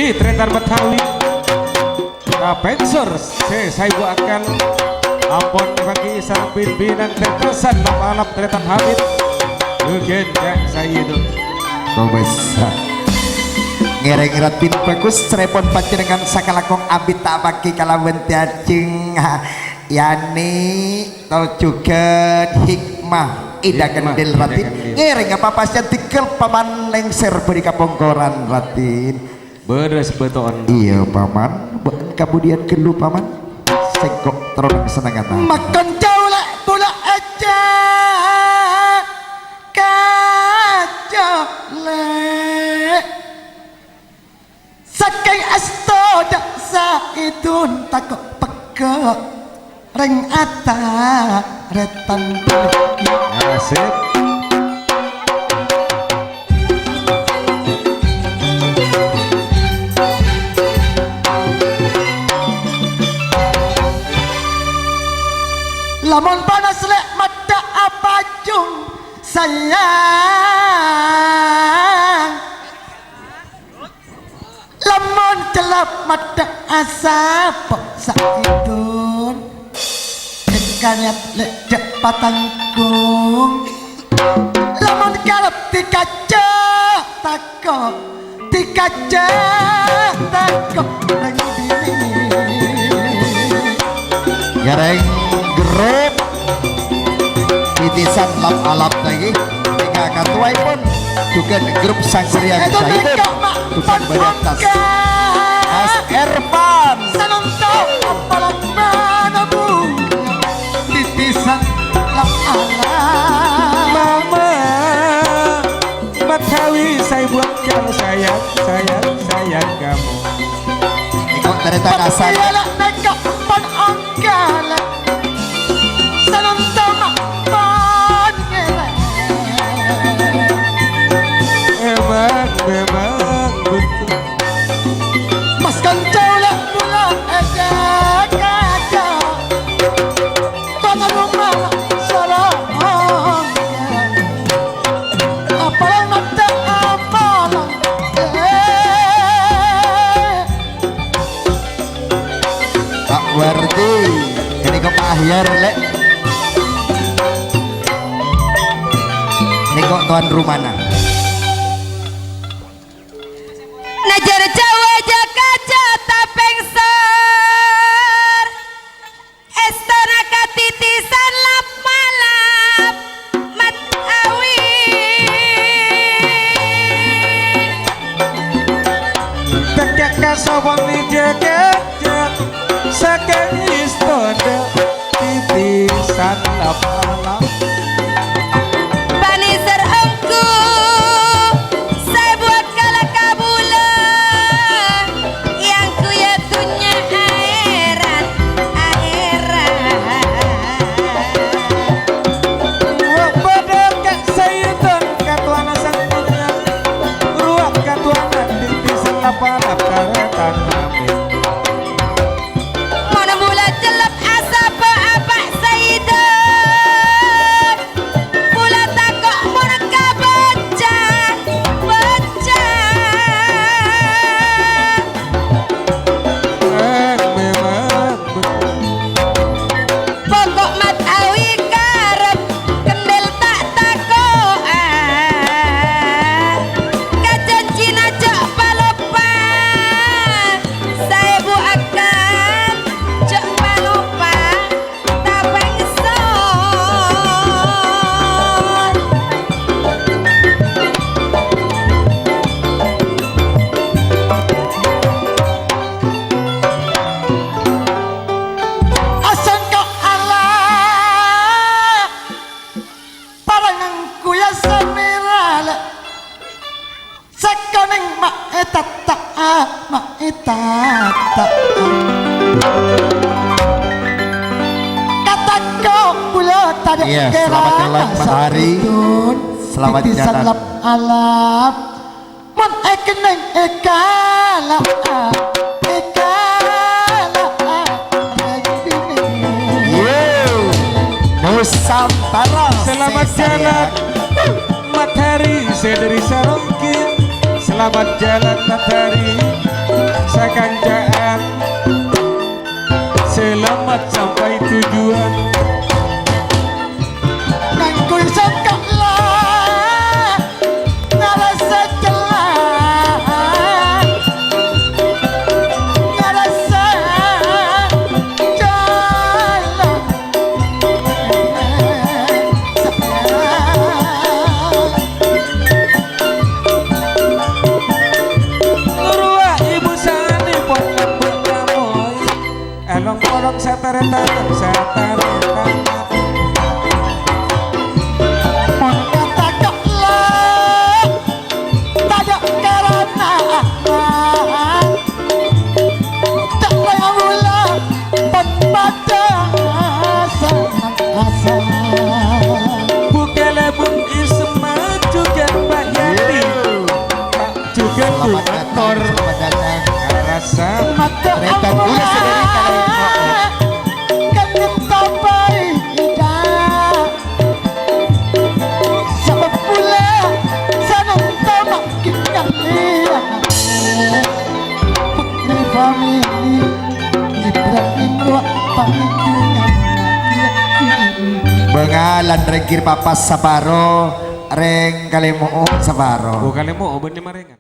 Rizky Tretan Betawi Kapensor saya buatkan ampun bagi sang pimpinan terkesan Alap Tretan Habib mungkin saya itu besar ngereng ratin bagus repon panjenengan sakalakong abit tak bagi kalawan tiajeng yani tol juga hikmah ida kendil ratin ngereng apa pasnya tikel paman lengser beri kapongkoran ratin beres beton iya paman kemudian gelu paman sengkok terus senang kata makan jauh lah pula aja kacau lek saking asto daksa idun takok pekok ring ata retan asik lamun panas lek mata apa jung sayang lamun celap mata asap saidun kanyat lek jak patangkung lamun karep dikaca takok dikaca takok nang diri gareng grup titisan lap alap lagi tiga katuai pun juga grup sang serian saya bukan beratas Mas Ervan senontok apalak mana bu titisan lap alap mama Betawi saya buat kamu sayang kamu ikut ternyata kasar memang betul mas kancau lah pula aja kaca tangan rumah sorong apalah mata apalah Pak Wardi ini kok Pak Ahyar lek ini kok tuan rumana Najar Jawa Jakaja Tapengsor Estona katitisan lap malap mat awi tekek kasawang di jegek saking istana titisan lap malap Bani serengku saya buat kala kabula yang ku yatunya akhirat Badakak sayutan katuana sang dunia ruak katuana titisan lap malap karetan hamil mana mula celep asap apa sayidon mula takok mana kabaca baca memang betul pokok mat awi karep kendel tak takoan kajan cina cok palopa saya bu akan cok palopa tapengsor asal kau Allah parangku ya semirala sekoneng mak etata kataku pula tadi Iya, selamat jalan matahari. Selamat jalan. Salap alap mon ekeneng ekala Nusantara selamat jalan matahari saya dari Sarongki selamat jalan matahari kanjaan selamat sampai tujuan. Nangkui sangkalah ngerasa celah ngerasa jalan Nurua ibu sani pon lembut kamoy elong korong sataretan sataretan katakanlah tak karena tak mula pembaca sangat asal bukele bung isma juga Pak Yati Pak juga Selamat datang, motor selamat datang. rasa maka Retan pula saudari kalian. kan kita beridah sebab pula sangat tamak kita lihat putri famili Ibrahim Wak Panggungan Bengalan rengkir papas saparo reng kalimu saparo bukannya mau obat di marengan